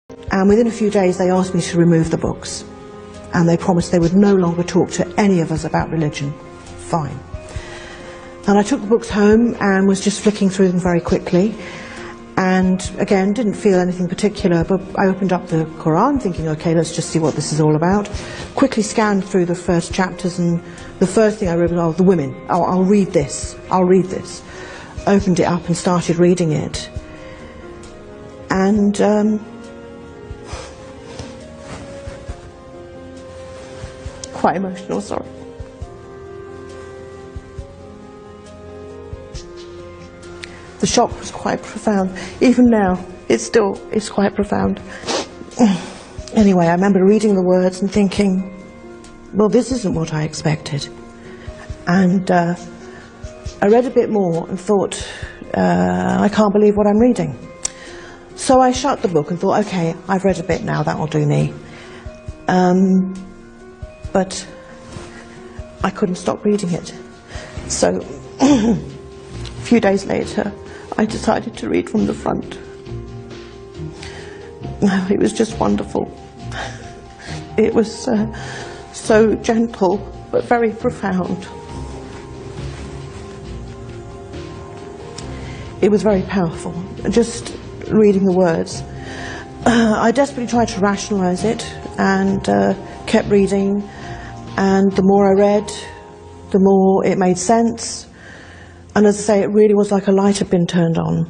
And within a few days they asked me to remove the books, and they promised they would no longer talk to any of us about religion. Fine. And I took the books home and was just flicking through them very quickly, and again didn't feel anything particular, but I opened up the Quran thinking, okay, let's just see what this is all about. Quickly scanned through the first chapters, and the first thing I read was, oh, the women. Oh, I'll read this. Opened it up and started reading it, and quite emotional, sorry. The shock was quite profound. Even now, it's quite profound. Anyway, I remember reading the words and thinking, well, this isn't what I expected. And I read a bit more and thought, I can't believe what I'm reading. So I shut the book and thought, okay, I've read a bit now, that'll do me. But I couldn't stop reading it. So a few days later, I decided to read from the front. It was just wonderful. It was so gentle, but very profound. It was very powerful, just reading the words. I desperately tried to rationalize it and kept reading, and the more I read, the more it made sense. And as I say, it really was like a light had been turned on.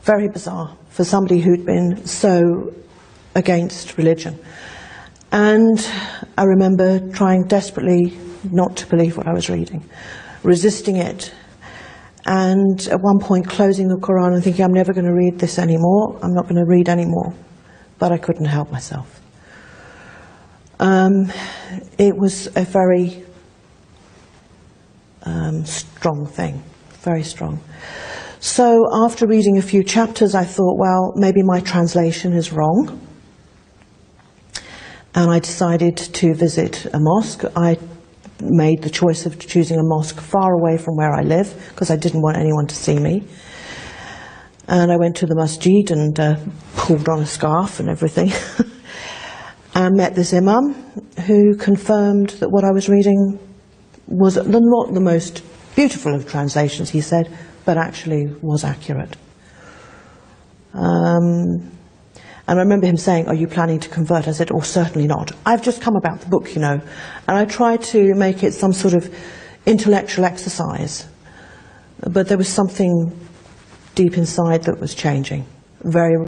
Very bizarre for somebody who'd been so against religion. And I remember trying desperately not to believe what I was reading, resisting it, and at one point closing the Quran and thinking, I'm never going to read this anymore, I'm not going to read anymore. But I couldn't help myself. It was a very strong thing, very strong. So after reading a few chapters, I thought, well, maybe my translation is wrong. And I decided to visit a mosque. I made the choice of choosing a mosque far away from where I live, because I didn't want anyone to see me. And I went to the masjid and pulled on a scarf and everything. And met this imam who confirmed that what I was reading was not the most beautiful of translations, he said, but actually was accurate. And I remember him saying, are you planning to convert? I said, oh, certainly not. I've just come about the book, you know. And I tried to make it some sort of intellectual exercise. But there was something deep inside that was changing. Very